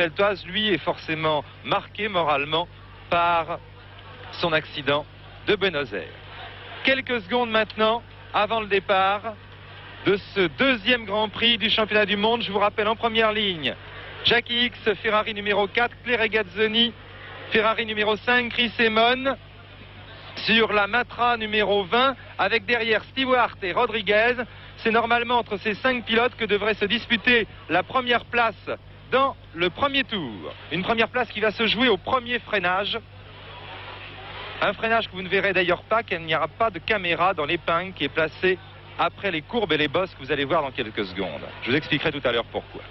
Beltoise, lui, est forcément marqué moralement par son accident de Buenos Aires. Quelques secondes maintenant, avant le départ de ce deuxième Grand Prix du championnat du monde. Je vous rappelle en première ligne, Jackie X, Ferrari numéro 4, Claire Regazzoni, Ferrari numéro 5, Chris Amon. Sur la Matra numéro 20, avec derrière Stewart et Rodriguez. C'est normalement entre ces 5 pilotes que devrait se disputer la première place dans le premier tour. Une première place qui va se jouer au premier freinage. Un freinage que vous ne verrez d'ailleurs pas, car il n'y aura pas de caméra dans l'épingle qui est placée après les courbes et les bosses que vous allez voir dans quelques secondes. Je vous expliquerai tout à l'heure pourquoi.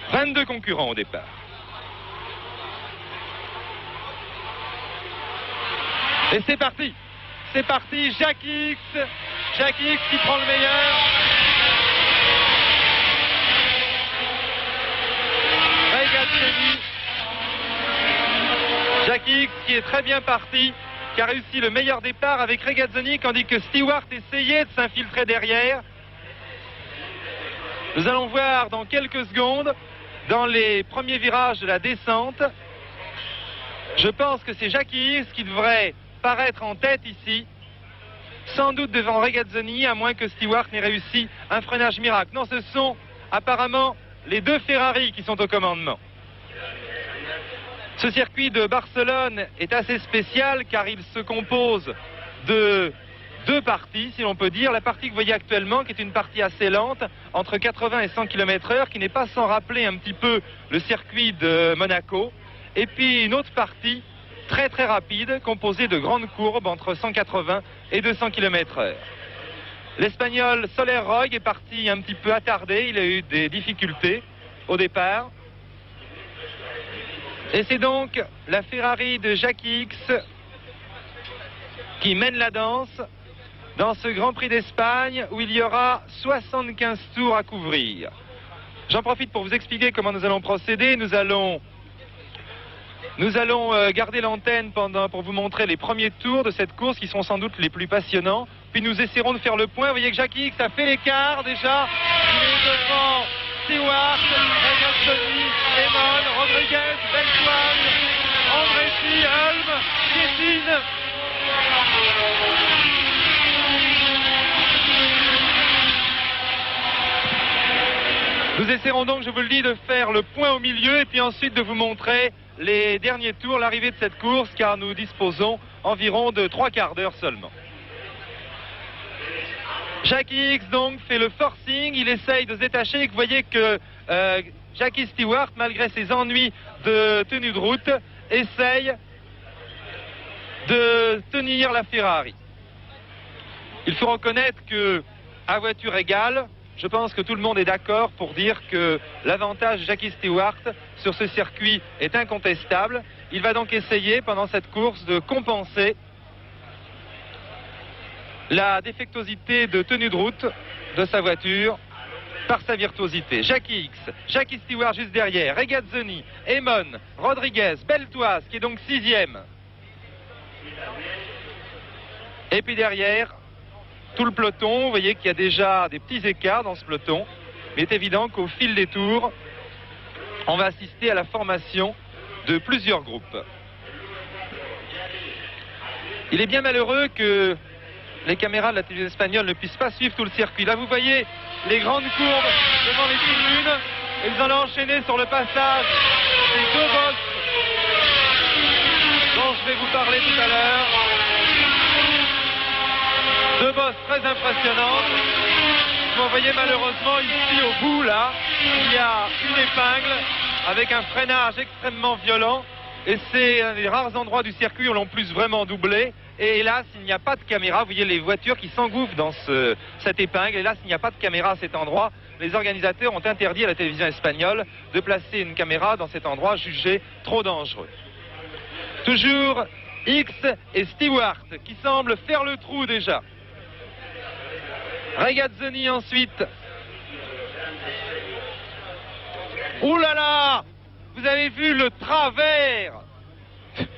« 22 concurrents au départ. Et c'est parti. C'est parti. Jackie X. Jackie X qui prend le meilleur. Regazzoni. Jackie X qui est très bien parti, qui a réussi le meilleur départ avec Regazzoni, tandis que Stewart essayait de s'infiltrer derrière. Nous allons voir dans quelques secondes, dans les premiers virages de la descente, je pense que c'est Jackie X qui devrait paraître en tête ici, sans doute devant Regazzoni, à moins que Stewart n'ait réussi un freinage miracle. Non, ce sont apparemment les deux Ferrari qui sont au commandement. Ce circuit de Barcelone est assez spécial car il se compose de deux parties, si l'on peut dire. La partie que vous voyez actuellement, qui est une partie assez lente, entre 80 et 100 km/h, qui n'est pas sans rappeler un petit peu le circuit de Monaco. Et puis une autre partie très très rapide, composée de grandes courbes entre 180 et 200 km/h. L'Espagnol Soler Roy est parti un petit peu attardé, il a eu des difficultés au départ. Et c'est donc la Ferrari de Jackie X qui mène la danse dans ce Grand Prix d'Espagne où il y aura 75 tours à couvrir. J'en profite pour vous expliquer comment nous allons procéder. Nous allons garder l'antenne pour vous montrer les premiers tours de cette course qui sont sans doute les plus passionnants. Puis nous essaierons de faire le point. Vous voyez que Jackie X a fait l'écart déjà. Il est devant Stewart, Regazzoni, Amon, Rodriguez, Beltoise, Andretti, Hulme, Piétine. Nous essaierons donc, je vous le dis, de faire le point au milieu et puis ensuite de vous montrer les derniers tours, l'arrivée de cette course, car nous disposons environ de 3 quarts d'heure seulement. Jackie X donc fait le forcing, il essaye de se détacher et vous voyez que Jackie Stewart, malgré ses ennuis de tenue de route, essaye de tenir la Ferrari. Il faut reconnaître que à voiture égale, je pense que tout le monde est d'accord pour dire que l'avantage de Jackie Stewart sur ce circuit est incontestable. Il va donc essayer pendant cette course de compenser la défectuosité de tenue de route de sa voiture par sa virtuosité. Jackie X, Jackie Stewart juste derrière, Regazzoni, Amon, Rodriguez, Beltoise qui est donc 6e. Et puis derrière, tout le peloton, vous voyez qu'il y a déjà des petits écarts dans ce peloton. Mais il est évident qu'au fil des tours, on va assister à la formation de plusieurs groupes. Il est bien malheureux que les caméras de la télévision espagnole ne puissent pas suivre tout le circuit. Là, vous voyez les grandes courbes devant les tribunes. Et vous allez enchaîner sur le passage des deux bosses dont je vais vous parler tout à l'heure. Deux bosses très impressionnantes. Vous voyez malheureusement ici au bout là, il y a une épingle avec un freinage extrêmement violent. Et c'est un des rares endroits du circuit où l'on puisse vraiment doubler. Et hélas, il n'y a pas de caméra. Vous voyez les voitures qui s'engouffrent dans cette épingle. Hélas, il n'y a pas de caméra à cet endroit. Les organisateurs ont interdit à la télévision espagnole de placer une caméra dans cet endroit jugé trop dangereux. Toujours X et Stewart qui semblent faire le trou déjà. Regazzoni ensuite. Ouh là là! Vous avez vu le travers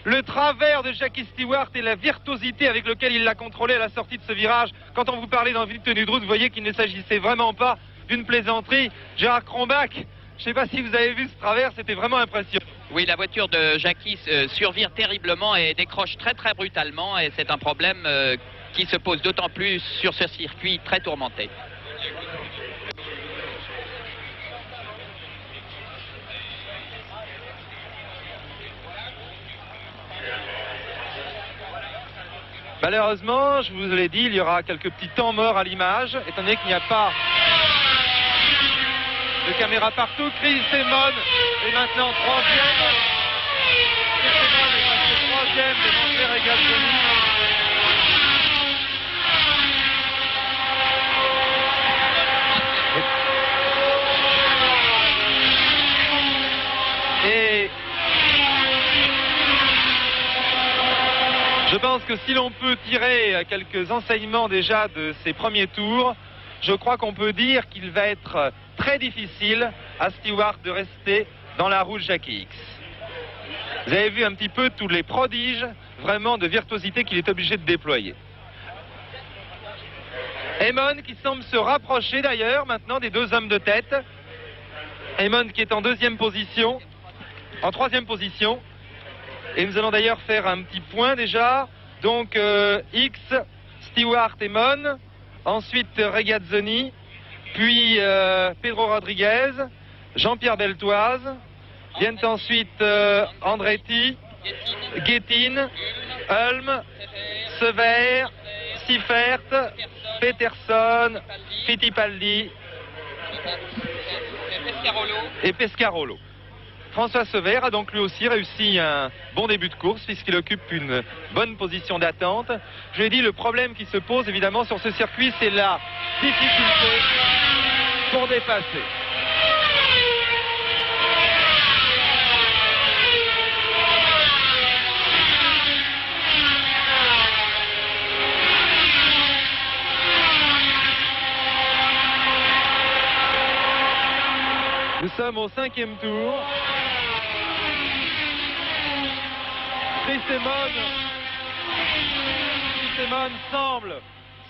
le travers de Jackie Stewart et la virtuosité avec laquelle il l'a contrôlé à la sortie de ce virage. Quand on vous parlait d'envie de tenue de route, vous voyez qu'il ne s'agissait vraiment pas d'une plaisanterie. Gérard Cronbach, je ne sais pas si vous avez vu ce travers, c'était vraiment impressionnant. Oui, la voiture de Jackie survire terriblement et décroche très très brutalement, et c'est un problème qui se pose d'autant plus sur ce circuit très tourmenté. Malheureusement, je vous l'ai dit, il y aura quelques petits temps morts à l'image, étant donné qu'il n'y a pas de caméra partout. Chris Amon est maintenant troisième. Chris Amon est passé troisième devant Regazzoni. Et je pense que si l'on peut tirer quelques enseignements déjà de ces premiers tours, je crois qu'on peut dire qu'il va être très difficile à Stewart de rester dans la roue de Jackie X. Vous avez vu un petit peu tous les prodiges vraiment de virtuosité qu'il est obligé de déployer. Amon qui semble se rapprocher d'ailleurs maintenant des deux hommes de tête. Amon qui est en deuxième position, en troisième position. Et nous allons d'ailleurs faire un petit point déjà. Donc X, Stewart, Amon. Ensuite Regazzoni. Puis Pedro Rodriguez. Jean-Pierre Beltoise. Viennent ensuite Andretti, Guettin, Ulm, Sever, Siffert, Peterson, Fittipaldi et Pescarolo. François Sever a donc lui aussi réussi un bon début de course puisqu'il occupe une bonne position d'attente. Je l'ai dit, le problème qui se pose évidemment sur ce circuit, c'est la difficulté pour dépasser. Nous sommes au 5e tour. Chris Amon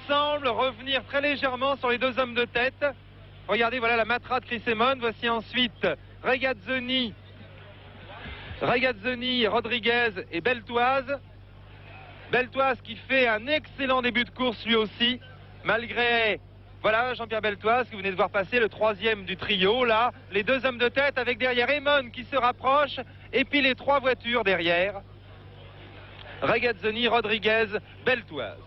semble revenir très légèrement sur les deux hommes de tête. Regardez, voilà la matra de Chris Amon. Voici ensuite Regazzoni, Rodriguez et Beltoise. Beltoise qui fait un excellent début de course lui aussi, malgré... Voilà Jean-Pierre Beltoise que vous venez de voir passer, le troisième du trio. Là, les deux hommes de tête avec derrière Amon qui se rapproche. Et puis les trois voitures derrière. Regazzoni, Rodriguez, Beltoise.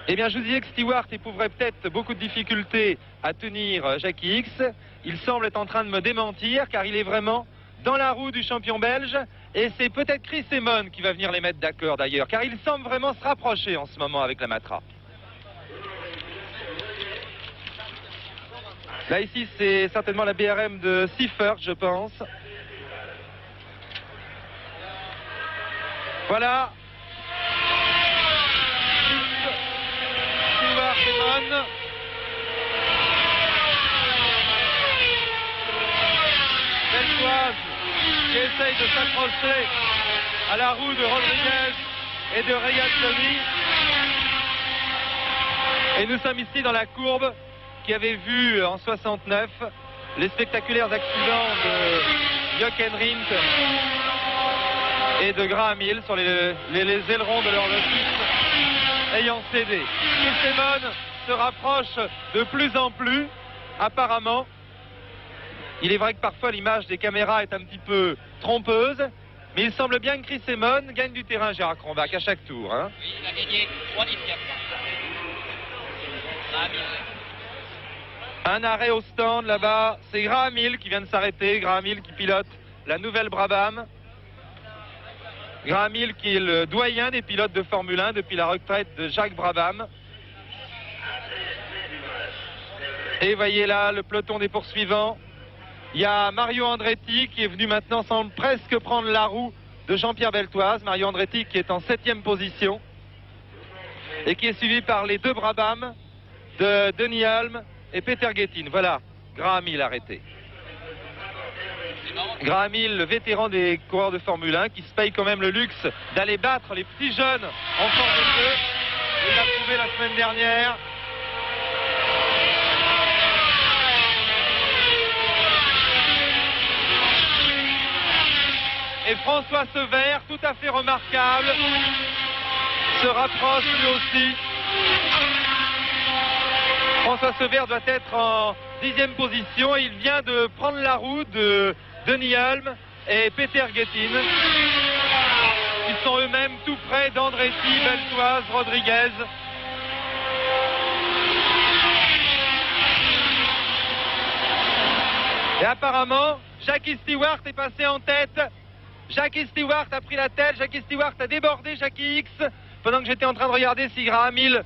Eh bien, je vous disais que Stewart éprouverait peut-être beaucoup de difficultés à tenir Jackie X. Il semble être en train de me démentir car il est vraiment dans la roue du champion belge. Et c'est peut-être Chris Amon qui va venir les mettre d'accord d'ailleurs, car il semble vraiment se rapprocher en ce moment avec la matra. Là ici c'est certainement la BRM de Siffert, je pense. Voilà. Stewart Amon. Beltoise qui essaye de s'accrocher à la roue de Rodriguez et de Regazzoni. Et nous sommes ici dans la courbe qui avait vu en 69 les spectaculaires accidents de Jochen Rindt et de Graham Hill sur les ailerons de leur Lotus ayant cédé. Chris Amon se rapproche de plus en plus, apparemment. Il est vrai que parfois l'image des caméras est un petit peu trompeuse, mais il semble bien que Chris Amon gagne du terrain, Gérard Cronbach, à chaque tour. Hein. Oui, il a gagné 3 dixièmes. Un arrêt au stand là-bas, c'est Graham Hill qui vient de s'arrêter. Graham Hill qui pilote la nouvelle Brabham. Graham Hill qui est le doyen des pilotes de Formule 1 depuis la retraite de Jacques Brabham. Et voyez là le peloton des poursuivants. Il y a Mario Andretti qui est venu maintenant semble presque prendre la roue de Jean-Pierre Beltoise. Mario Andretti qui est en 7e position et qui est suivi par les deux Brabham de Denis Hulme et Peter Guettin. Voilà, Graham Hill arrêté. Graham Hill, le vétéran des coureurs de Formule 1, qui se paye quand même le luxe d'aller battre les petits jeunes en forme de jeu. Il l'a prouvé la semaine dernière. Et François Sever, tout à fait remarquable, se rapproche lui aussi. François Sever doit être en 10e position et il vient de prendre la roue de Denis Hulme et Peter Gettin. Ils sont eux-mêmes tout près d'Andretti, Beltoise, Rodriguez. Et apparemment, Jackie Stewart est passé en tête. Jackie Stewart a pris la tête, Jackie Stewart a débordé Jackie X. Pendant que j'étais en train de regarder si Graham Hill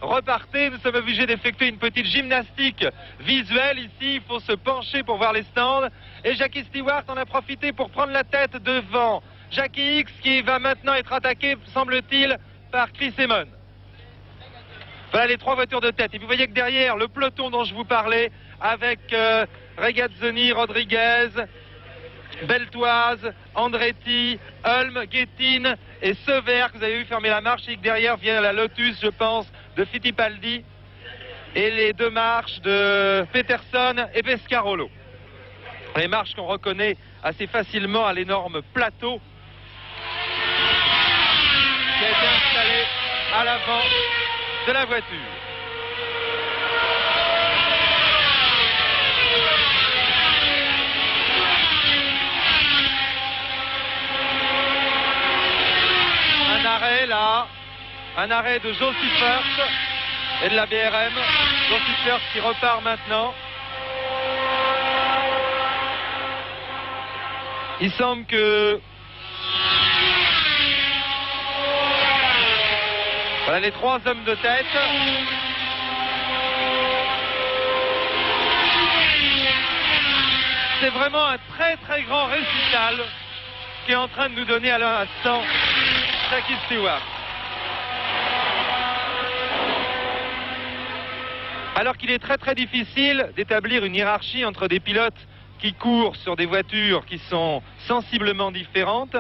repartait, nous sommes obligés d'effectuer une petite gymnastique visuelle ici. Il faut se pencher pour voir les stands. Et Jackie Stewart en a profité pour prendre la tête devant Jackie X, qui va maintenant être attaqué, semble-t-il, par Chris Amon. Voilà les 3 voitures de tête. Et vous voyez que derrière, le peloton dont je vous parlais, avec Regazzoni, Rodriguez, Beltoise, Andretti, Hulme, Gettin et Sever, que vous avez vu fermer la marche, et que derrière vient la Lotus, je pense, de Fittipaldi, et les 2 marches de Peterson et Pescarolo. Les marches qu'on reconnaît assez facilement à l'énorme plateau qui a été installé à l'avant de la voiture. Un arrêt là, un arrêt de Joe Seifert et de la BRM. Joe Seifert qui repart maintenant. Il semble que voilà les 3 hommes de tête. C'est vraiment un très très grand récital qu'est en train de nous donner à l'instant Jackie Stewart. Alors qu'il est très très difficile d'établir une hiérarchie entre des pilotes qui courent sur des voitures qui sont sensiblement différentes,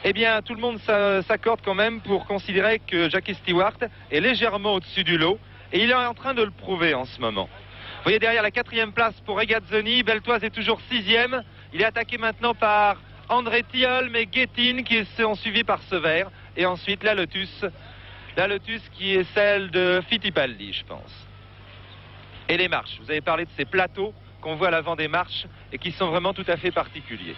eh bien tout le monde s'accorde quand même pour considérer que Jackie Stewart est légèrement au-dessus du lot, et il est en train de le prouver en ce moment. Vous voyez derrière la 4e place pour Regazzoni, Beltoise est toujours 6e, il est attaqué maintenant par Andretti, Hulme et Gettin qui sont suivis par Sever, et ensuite la Lotus qui est celle de Fittipaldi, je pense. Et les marches, vous avez parlé de ces plateaux qu'on voit à l'avant des marches et qui sont vraiment tout à fait particuliers.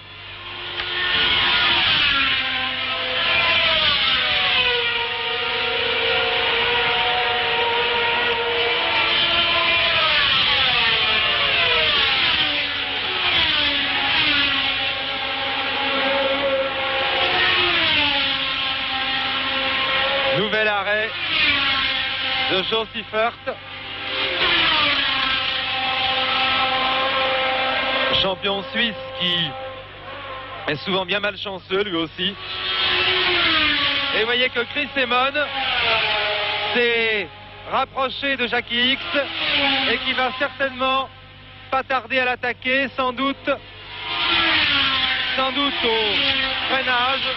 Nouvel arrêt de Joe Seifert. Champion suisse qui est souvent bien malchanceux lui aussi. Et vous voyez que Chris Amon s'est rapproché de Jackie X et qui va certainement pas tarder à l'attaquer, sans doute au freinage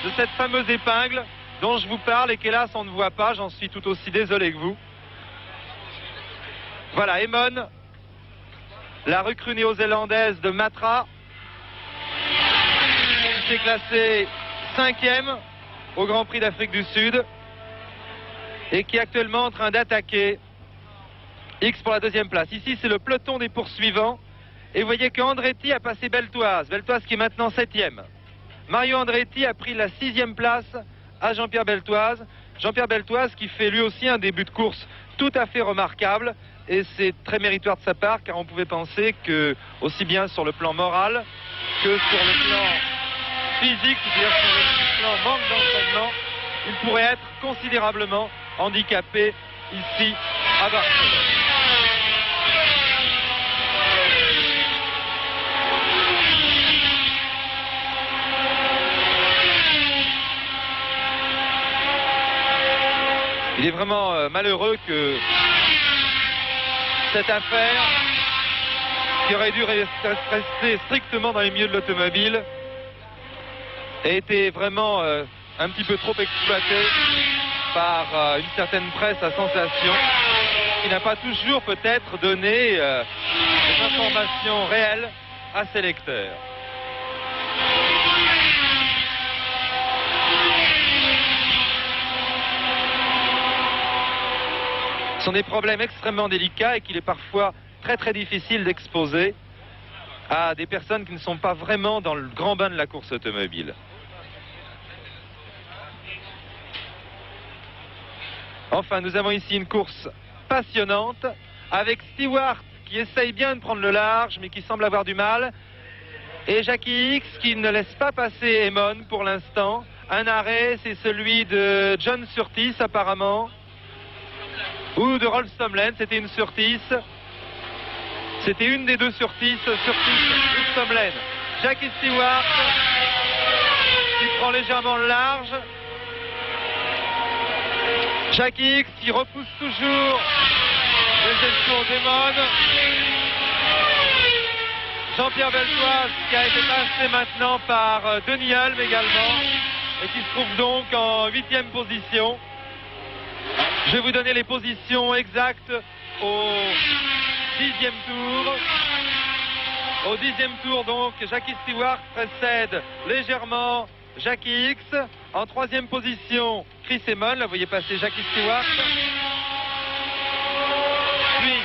de cette fameuse épingle dont je vous parle et qu'hélas on ne voit pas, j'en suis tout aussi désolé que vous. Voilà, Amon, la recrue néo-zélandaise de Matra, qui s'est classée 5e au Grand Prix d'Afrique du Sud et qui est actuellement en train d'attaquer X pour la 2e place. Ici, c'est le peloton des poursuivants. Et vous voyez qu'Andretti a passé Beltoise qui est maintenant 7e. Mario Andretti a pris la 6e place à Jean-Pierre Beltoise. Jean-Pierre Beltoise qui fait lui aussi un début de course tout à fait remarquable. Et c'est très méritoire de sa part, car on pouvait penser que, aussi bien sur le plan moral que sur le plan physique, c'est-à-dire sur le plan manque d'entraînement, il pourrait être considérablement handicapé ici à Barcelone. Il est vraiment malheureux que cette affaire qui aurait dû rester strictement dans les milieux de l'automobile, a été vraiment un petit peu trop exploité par une certaine presse à sensation, qui n'a pas toujours peut-être donné des informations réelles à ses lecteurs. Ce sont des problèmes extrêmement délicats et qu'il est parfois très difficile d'exposer à des personnes qui ne sont pas vraiment dans le grand bain de la course automobile. Enfin, nous avons ici une course passionnante avec Stewart qui essaye bien de prendre le large mais qui semble avoir du mal, et Jackie X qui ne laisse pas passer Emon pour l'instant. Un arrêt, c'est celui de John Surtees apparemment, ou de Rolf Stomlen. C'était une Surtees. C'était une des deux Surtees ou Stomlen. Jackie Stewart qui prend légèrement le large. Jackie X qui repousse toujours les escours d'Emon. Jean-Pierre Beltoise qui a été passé maintenant par Denis Hulme également et qui se trouve donc en 8e position. Je vais vous donner les positions exactes au 10e tour. Au 10e tour, donc, Jackie Stewart précède légèrement Jackie X. En 3e position, Chris Emon. Là, vous voyez passer Jackie Stewart. Puis,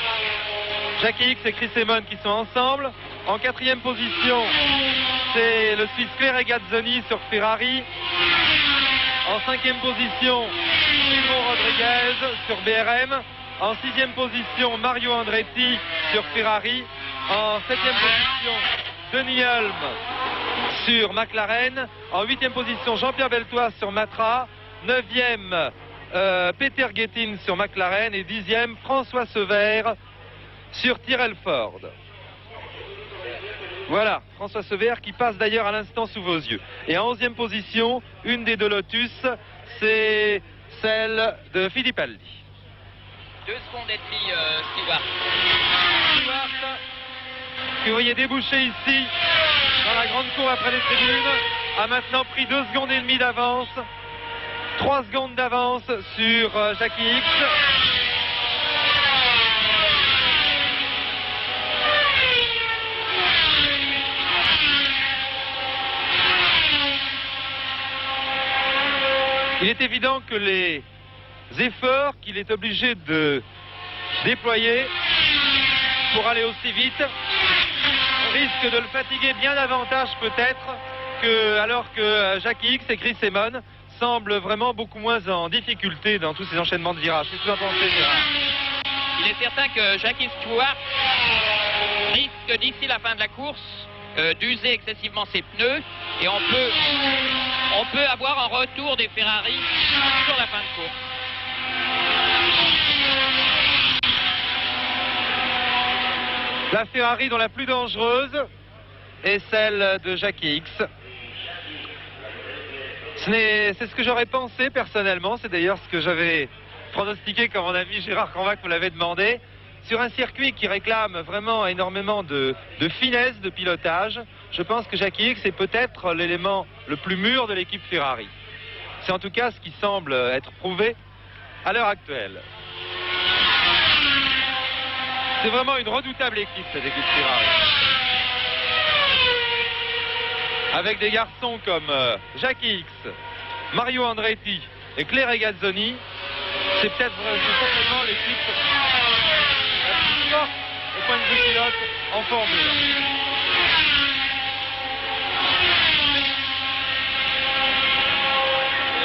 Jackie X et Chris Emon qui sont ensemble. En 4e position, c'est le Suisse Claire Regazzoni sur Ferrari. En 5e position, Simon Rodriguez sur BRM. En 6e position, Mario Andretti sur Ferrari. En 7e position, Denis Hulme sur McLaren. En 8e position, Jean-Pierre Beltoise sur Matra. 9e, Peter Gettin sur McLaren. Et 10e, François Sever sur Tyrrell Ford. Voilà, François Sever qui passe d'ailleurs à l'instant sous vos yeux. Et en 11e position, une des deux Lotus, c'est celle de Fittipaldi. 2 secondes et demie, Stewart. Stewart, que vous voyez déboucher ici, dans la grande cour après les tribunes, a maintenant pris 2 secondes et demie d'avance. 3 secondes d'avance sur Jackie X. Il est évident que les efforts qu'il est obligé de déployer pour aller aussi vite risquent de le fatiguer bien davantage peut-être que alors que Jackie X et Chris Emon semblent vraiment beaucoup moins en difficulté dans tous ces enchaînements de virages. Qu'est-ce que vous en pensez, Gérard ? Il est certain que Jackie Stewart risque d'ici la fin de la course d'user excessivement ses pneus et on peut avoir un retour des Ferrari sur la fin de course. La Ferrari dont la plus dangereuse est celle de Jackie X. C'est ce que j'aurais pensé personnellement, c'est d'ailleurs ce que j'avais pronostiqué quand mon ami Gérard Canvac me l'avait demandé. Sur un circuit qui réclame vraiment énormément de finesse, de pilotage, je pense que Jackie X est peut-être l'élément le plus mûr de l'équipe Ferrari. C'est en tout cas ce qui semble être prouvé à l'heure actuelle. C'est vraiment une redoutable équipe, cette équipe Ferrari. Avec des garçons comme Jackie X, Mario Andretti et Claire Regazzoni, c'est certainement l'équipe la plus forte au point de vue pilote en Formule 1.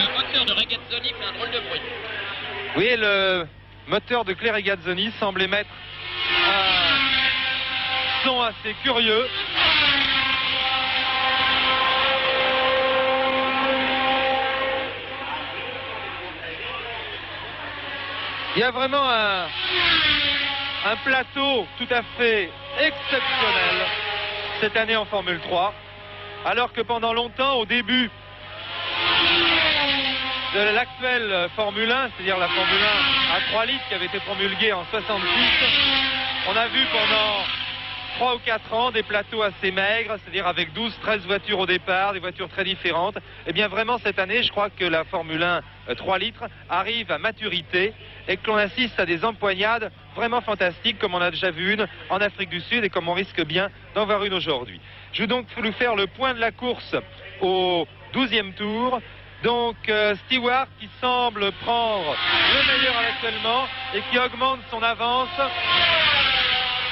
Le moteur de Regazzoni fait un drôle de bruit. Oui, le moteur de Claire Regazzoni semble émettre un son assez curieux. Il y a vraiment un plateau tout à fait exceptionnel cette année en Formule 3, alors que pendant longtemps, au début de l'actuelle Formule 1, c'est-à-dire la Formule 1 à 3 litres qui avait été promulguée en 66, on a vu pendant 3 ou 4 ans, des plateaux assez maigres, c'est-à-dire avec 12-13 voitures au départ, des voitures très différentes. Eh bien vraiment cette année, je crois que la Formule 1 3 litres arrive à maturité et que l'on assiste à des empoignades vraiment fantastiques comme on a déjà vu une en Afrique du Sud et comme on risque bien d'en voir une aujourd'hui. Je vais donc vous faire le point de la course au 12e tour. Donc Stewart qui semble prendre le meilleur actuellement et qui augmente son avance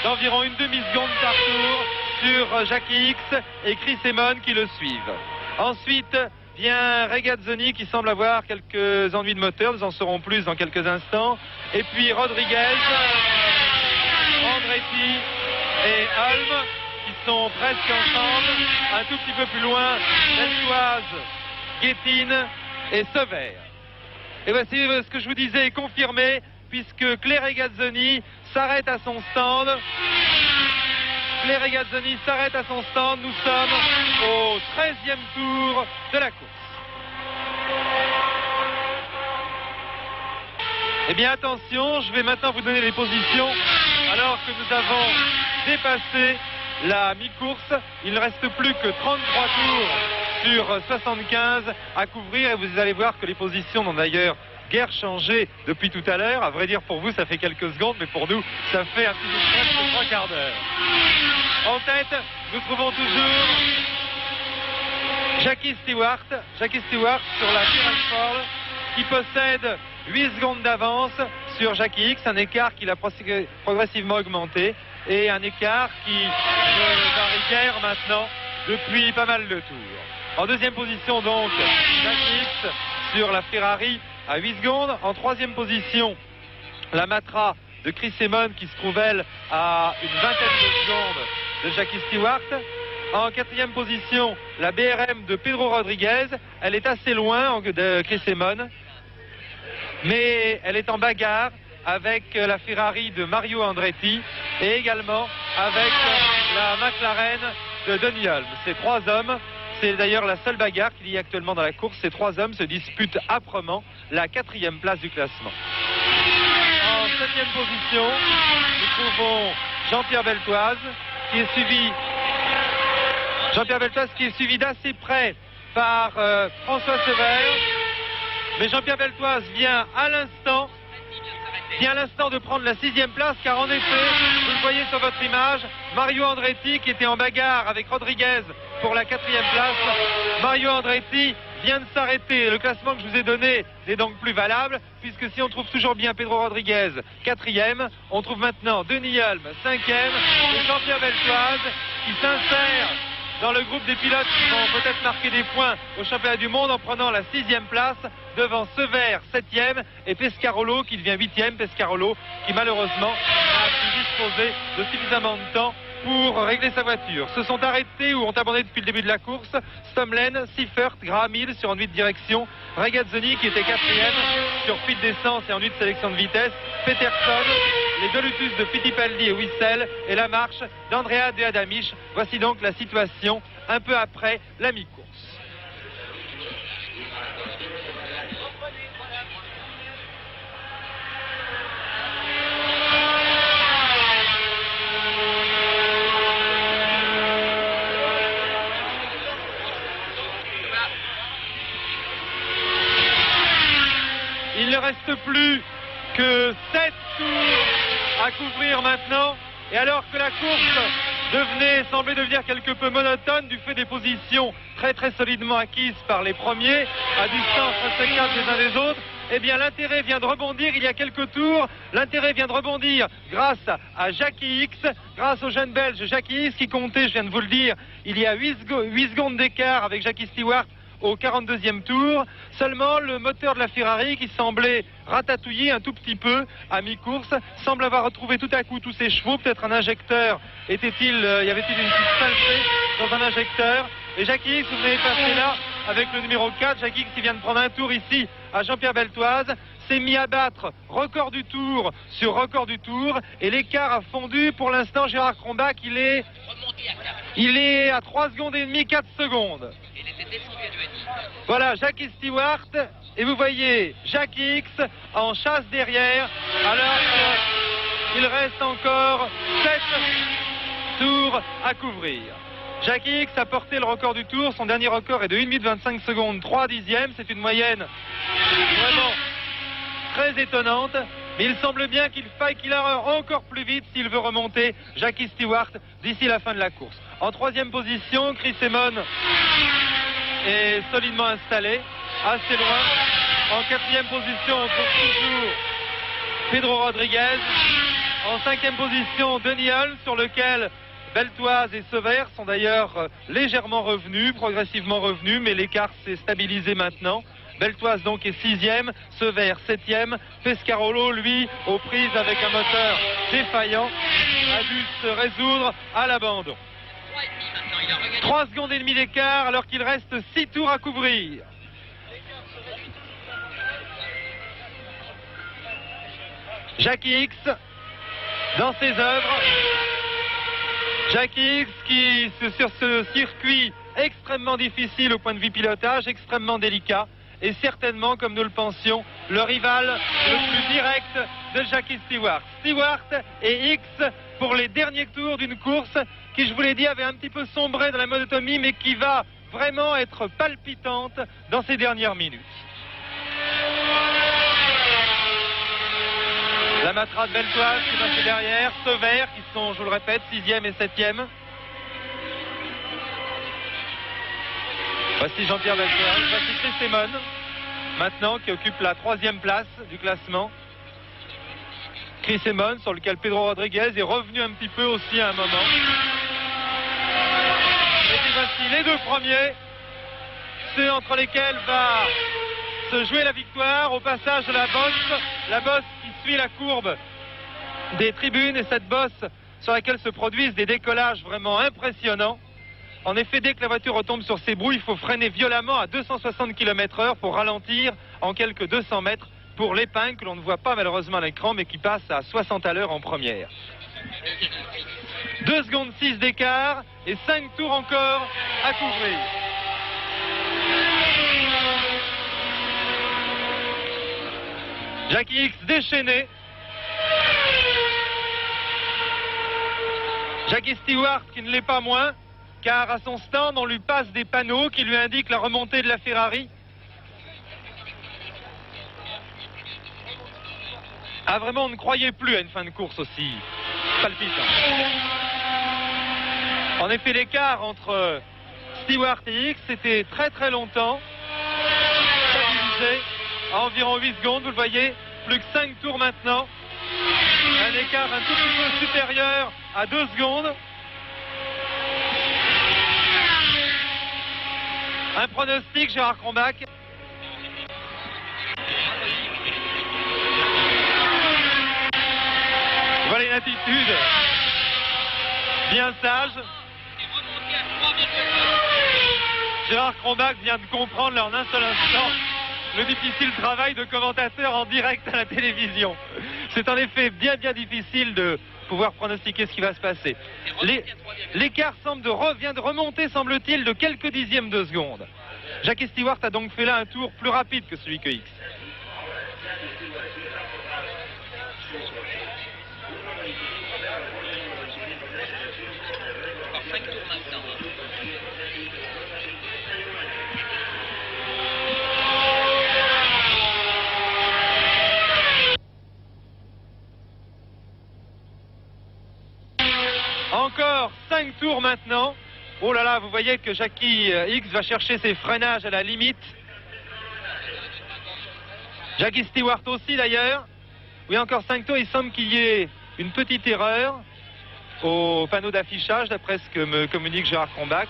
d'environ une demi-seconde par tour sur Jackie X et Chris Amon qui le suivent. Ensuite vient Regazzoni qui semble avoir quelques ennuis de moteur, nous en saurons plus dans quelques instants. Et puis Rodriguez, Andretti et Hulme qui sont presque ensemble. Un tout petit peu plus loin, Lensoise, Guetin et Sever. Et voici ce que je vous disais confirmé puisque Claire Regazzoni s'arrête à son stand. Claire Regazzoni s'arrête à son stand. Nous sommes au 13e tour de la course. Eh bien attention, je vais maintenant vous donner les positions alors que nous avons dépassé la mi-course. Il ne reste plus que 33 tours sur 75 à couvrir et vous allez voir que les positions n'ont d'ailleurs guère changé depuis tout à l'heure. À vrai dire pour vous ça fait quelques secondes mais pour nous ça fait un petit peu presque 3 quarts d'heure. En tête nous trouvons toujours Jackie Stewart sur la Tyrrell qui possède 8 secondes d'avance sur Jackie X, un écart qu'il a progressivement augmenté et un écart qui varie guère maintenant depuis pas mal de tours. En deuxième position donc Jackie X sur la Ferrari à 8 secondes. En troisième position la Matra de Chris Amon qui se trouve elle à une vingtaine de secondes de Jackie Stewart. En quatrième position la BRM de Pedro Rodriguez, elle est assez loin de Chris Amon mais elle est en bagarre avec la Ferrari de Mario Andretti et également avec la McLaren de Denny Hulme. Ces trois hommes, c'est d'ailleurs la seule bagarre qu'il y a actuellement dans la course, ces trois hommes se disputent âprement la 4e place du classement. En 7e position, nous trouvons Jean-Pierre Beltoise qui est suivi d'assez près par François Sever. Mais Jean-Pierre Beltoise vient à l'instant de prendre la 6e place car en effet, vous le voyez sur votre image, Mario Andretti qui était en bagarre avec Rodriguez pour la 4e place. Mario Andretti vient de s'arrêter. Le classement que je vous ai donné n'est donc plus valable puisque si on trouve toujours bien Pedro Rodriguez 4e, on trouve maintenant Denny Hulme 5e et Jean-Pierre Beltoise qui s'insère dans le groupe des pilotes qui vont peut-être marquer des points au championnat du monde en prenant la 6e place devant Sever 7e et Pescarolo qui devient 8e. Pescarolo qui malheureusement a pu disposer de suffisamment de temps pour régler sa voiture. Se sont arrêtés ou ont abandonné depuis le début de la course Stomlen, Seifert, Graham Hill sur ennui de direction, Regazzoni qui était 4e sur fuite d'essence et ennui de sélection de vitesse, Peterson, les deux Lotus de Fittipaldi et Wissel et la marche d'Andrea De Adamisch. Voici donc la situation un peu après la mi-course. Il ne reste plus que 7 tours à couvrir maintenant. Et alors que la course semblait devenir quelque peu monotone du fait des positions très solidement acquises par les premiers, à distance respectable des uns des autres, eh bien l'intérêt vient de rebondir il y a quelques tours. L'intérêt vient de rebondir grâce à Jackie X, grâce au jeune belge Jackie X qui comptait, je viens de vous le dire, il y a 8 secondes d'écart avec Jackie Stewart au 42e tour. Seulement le moteur de la Ferrari qui semblait ratatouiller un tout petit peu à mi-course semble avoir retrouvé tout à coup tous ses chevaux. Peut-être un injecteur y avait-il une petite pincée dans un injecteur et Jackie X, vous venez passer là avec le numéro 4. Jackie X qui vient de prendre un tour ici à Jean-Pierre Beltoise s'est mis à battre record du tour sur record du tour et l'écart a fondu. Pour l'instant Gérard Crombach il est à 3 secondes et demie, 4 secondes. Voilà Jackie Stewart et vous voyez Jackie X en chasse derrière alors qu'il reste encore tour à couvrir. Jack Hicks a porté le record du tour. Son dernier record est de 1 minute 25 secondes 3 dixièmes. C'est une moyenne vraiment très étonnante. Mais il semble bien qu'il faille qu'il aille encore plus vite s'il veut remonter Jackie Stewart d'ici la fin de la course. En troisième position, Chris Amon est solidement installé, assez loin. En quatrième position, on trouve toujours Pedro Rodriguez. En cinquième position, Denis Hulme, sur lequel Beltoise et Sever sont d'ailleurs légèrement revenus, progressivement revenus, mais l'écart s'est stabilisé maintenant. Beltoise donc est sixième, Sever septième, Pescarolo lui aux prises avec un moteur défaillant a dû se résoudre à l'abandon. 3 secondes et demie d'écart alors qu'il reste 6 tours à couvrir. Jackie Hicks dans ses œuvres. Jackie Hicks qui sur ce circuit extrêmement difficile au point de vue pilotage, extrêmement délicat, et certainement, comme nous le pensions, le rival le plus direct de Jackie Stewart. Stewart et Hicks pour les derniers tours d'une course qui, je vous l'ai dit, avait un petit peu sombré dans la monotonie, mais qui va vraiment être palpitante dans ces dernières minutes. La Matra de Beltoise qui est passée derrière, Sever qui sont, je vous le répète, 6e et 7e. Voici Jean-Pierre Beltoise, voici Chris Amon, maintenant qui occupe la 3e place du classement. Chris Amon sur lequel Pedro Rodriguez est revenu un petit peu aussi à un moment. Et puis voici les deux premiers, ceux entre lesquels va se jouer la victoire au passage de la bosse qui suit la courbe des tribunes, et cette bosse sur laquelle se produisent des décollages vraiment impressionnants. En effet, dès que la voiture retombe sur ses broues, il faut freiner violemment à 260 km/h pour ralentir en quelques 200 mètres pour l'épingle que l'on ne voit pas malheureusement à l'écran, mais qui passe à 60 à l'heure en première. 2 secondes 6 d'écart et 5 tours encore à couvrir. Jackie Hicks déchaîné. Jackie Stewart qui ne l'est pas moins, car à son stand on lui passe des panneaux qui lui indiquent la remontée de la Ferrari. Ah vraiment, on ne croyait plus à une fin de course aussi palpitante. En effet, l'écart entre Stewart et Hicks c'était très très longtemps stabilisé à environ 8 secondes, vous le voyez, plus que 5 tours maintenant, un écart un tout petit peu supérieur à 2 secondes. Un pronostic, Gérard Cronbach? Voilà une attitude bien sage. Gérard Cronbach vient de comprendre là en un seul instant le difficile travail de commentateur en direct à la télévision. C'est en effet bien difficile de pouvoir pronostiquer ce qui va se passer. L'écart vient de remonter, semble-t-il, de quelques dixièmes de seconde. Jackie Stewart a donc fait là un tour plus rapide que celui que Hicks. Encore 5 tours maintenant. Oh là là, vous voyez que Jackie Hicks va chercher ses freinages à la limite. Jackie Stewart aussi d'ailleurs. Oui, encore 5 tours, il semble qu'il y ait une petite erreur au panneau d'affichage, d'après ce que me communique Gérard Cronbach.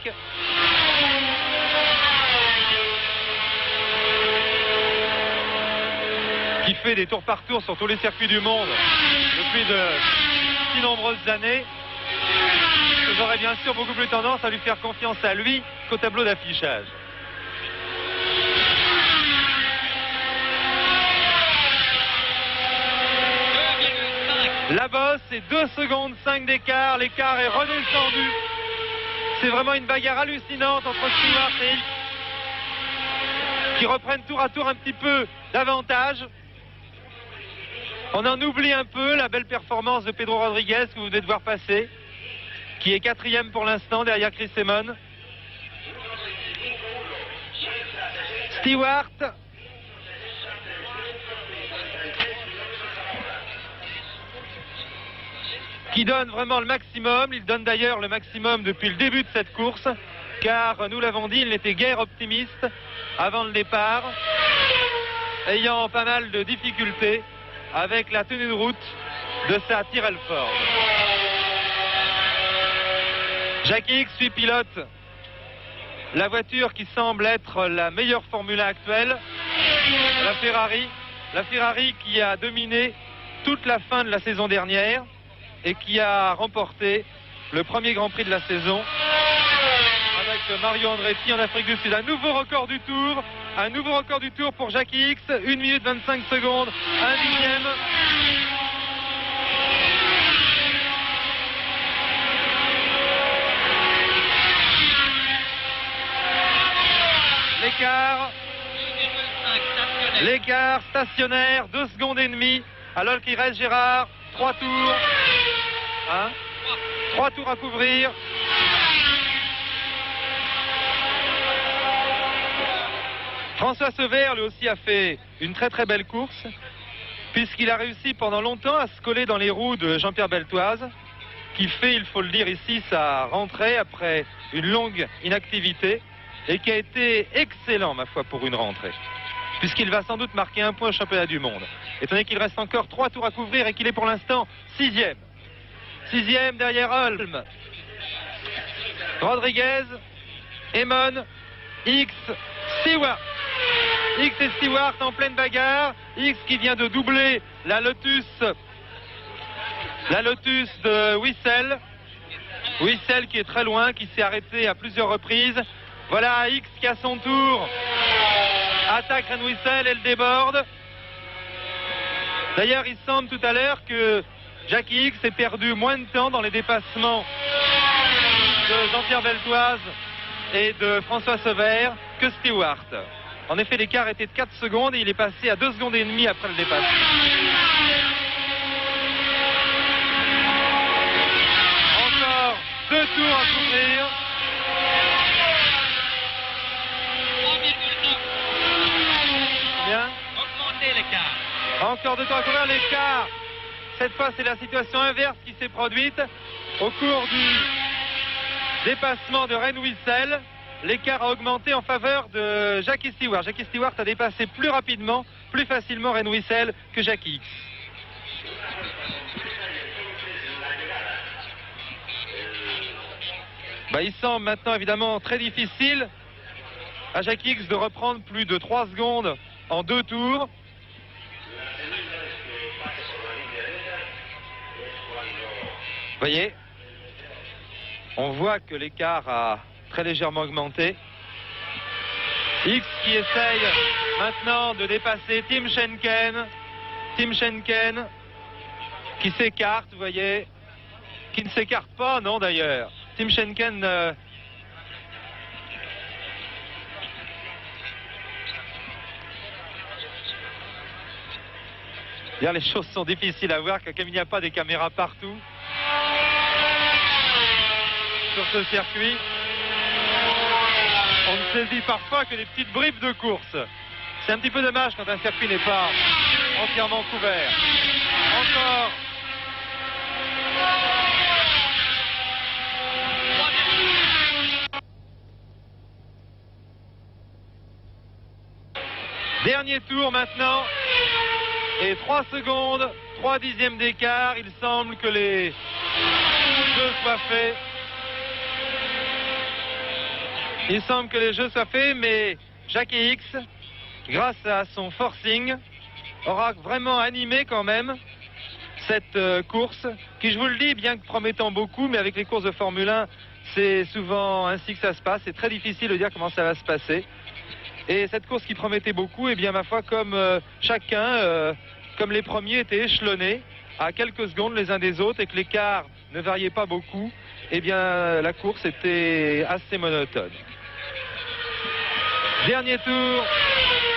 Qui fait des tours par tour sur tous les circuits du monde depuis de si nombreuses années. J'aurais bien sûr beaucoup plus tendance à lui faire confiance à lui qu'au tableau d'affichage. La bosse est 2 secondes 5 d'écart, l'écart est redescendu. C'est vraiment une bagarre hallucinante entre Stewart et Hicks qui reprennent tour à tour un petit peu d'avantage. On en oublie un peu la belle performance de Pedro Rodriguez que vous venez de voir passer, qui est 4e pour l'instant derrière Chris Amon. Stewart. Qui donne vraiment le maximum. Il donne d'ailleurs le maximum depuis le début de cette course, car nous l'avons dit, il n'était guère optimiste avant le départ, ayant pas mal de difficultés avec la tenue de route de sa Tyrrell Ford. Jackie Ickx lui pilote la voiture qui semble être la meilleure Formule 1 actuelle, la Ferrari qui a dominé toute la fin de la saison dernière et qui a remporté le premier Grand Prix de la saison avec Mario Andretti en Afrique du Sud. Un nouveau record du tour pour Jackie Ickx, 1 minute 25 secondes, 1 dixième. L'écart stationnaire, 2 secondes et demie, alors qu'il reste, Gérard, 3 tours. 3 tours à couvrir. François Sever, lui aussi, a fait une très très belle course, puisqu'il a réussi pendant longtemps à se coller dans les roues de Jean-Pierre Beltoise, qui fait, il faut le dire ici, sa rentrée après une longue inactivité, et qui a été excellent, ma foi, pour une rentrée, puisqu'il va sans doute marquer un point au championnat du monde, étant donné qu'il reste encore 3 tours à couvrir et qu'il est pour l'instant 6e. 6e derrière Holm, Rodriguez, Amon, Ickx, Stewart. Ickx et Stewart en pleine bagarre. Ickx qui vient de doubler la Lotus de Wissel. Wissel qui est très loin, qui s'est arrêté à plusieurs reprises. Voilà Ickx qui à son tour attaque Ren Wissel et le déborde. D'ailleurs, il semble tout à l'heure que Jackie Ickx ait perdu moins de temps dans les dépassements de Jean-Pierre Beltoise et de François Sever que Stewart. En effet, l'écart était de 4 secondes et il est passé à 2 secondes et demie après le dépassement. Encore 2 tours à couvrir. 3,9. Bien. Augmenter l'écart. Encore 2 tours à couvrir. L'écart, cette fois, c'est la situation inverse qui s'est produite au cours du dépassement de Ren Wissel. L'écart a augmenté en faveur de Jackie Stewart. Jackie Stewart a dépassé plus rapidement, plus facilement Ren Wissel que Jackie Ickx. Il semble maintenant évidemment très difficile à Jackie Ickx de reprendre plus de 3 secondes en 2 tours. Vous voyez, on voit que l'écart a très légèrement augmenté. Ickx qui essaye maintenant de dépasser Tim Schenken. Tim Schenken qui s'écarte, vous voyez, qui ne s'écarte pas, non d'ailleurs. Tim Schenken les choses sont difficiles à voir car comme il n'y a pas des caméras partout sur ce circuit, on ne saisit parfois que des petites bribes de course. C'est un petit peu dommage quand un circuit n'est pas entièrement couvert. Encore. Dernier tour maintenant. Et 3 secondes, 3 dixièmes d'écart. Il semble que les jeux soient faits. Il semble que les jeux soient faits, mais Jackie Ickx, grâce à son forcing, aura vraiment animé quand même cette course, qui, je vous le dis, bien que promettant beaucoup, mais avec les courses de Formule 1, c'est souvent ainsi que ça se passe. C'est très difficile de dire comment ça va se passer. Et cette course qui promettait beaucoup, eh bien, ma foi, comme chacun, comme les premiers étaient échelonnés à quelques secondes les uns des autres et que l'écart ne variait pas beaucoup, eh bien, la course était assez monotone. Dernier tour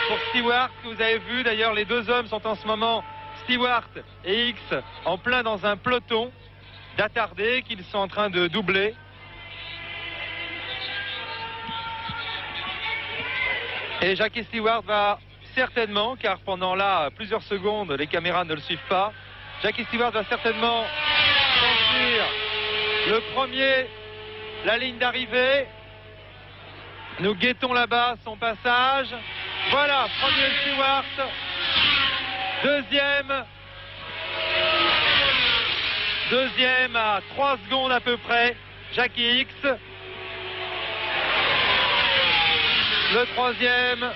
pour Stewart, que vous avez vu. D'ailleurs, les deux hommes sont en ce moment, Stewart et Ickx, en plein dans un peloton. d'attarder, qu'ils sont en train de doubler. Et Jackie Stewart va certainement, car pendant là plusieurs secondes, les caméras ne le suivent pas, Jackie Stewart va certainement franchir le premier, la ligne d'arrivée. Nous guettons là-bas son passage. Voilà, premier Stewart, deuxième à 3 secondes à peu près, Jackie X. Le troisième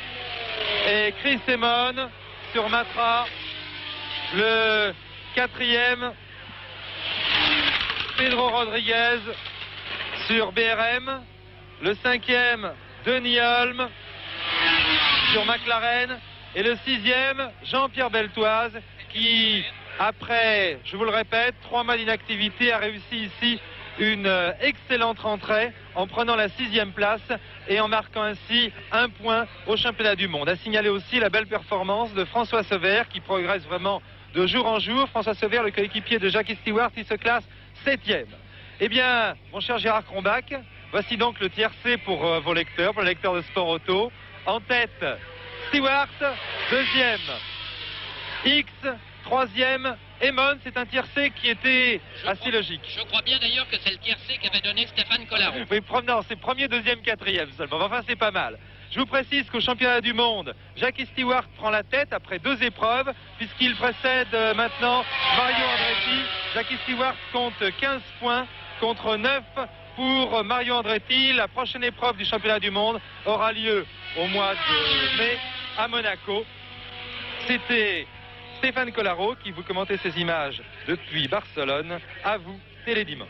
est Chris Amon sur Matra. Le quatrième, Pedro Rodriguez sur BRM. Le cinquième, Denis Holm sur McLaren. Et le sixième, Jean-Pierre Beltoise, qui, après, je vous le répète, 3 mois d'inactivité, a réussi ici une excellente rentrée en prenant la 6e place et en marquant ainsi 1 point au championnat du monde. À signaler aussi la belle performance de François Sauvert qui progresse vraiment de jour en jour. François Sauvert, le coéquipier de Jackie Stewart, il se classe 7e. Eh bien, mon cher Gérard Crombach, voici donc le tiercé pour vos lecteurs, pour les lecteurs de sport auto. En tête, Stewart, 2e, X, 3e, Amon. C'est un tiercé qui était assez logique. Je crois bien d'ailleurs que c'est le tiercé qu'avait donné Stéphane Collaro. Oui, non, c'est premier, deuxième, quatrième seulement. Enfin, c'est pas mal. Je vous précise qu'au championnat du monde, Jackie Stewart prend la tête après 2 épreuves, puisqu'il précède maintenant Mario Andretti. Jackie Stewart compte 15 points contre 9 pour Mario Andretti. La prochaine épreuve du championnat du monde aura lieu au mois de mai à Monaco. C'était Stéphane Collaro qui vous commentait ces images depuis Barcelone. À vous, Télédimanche.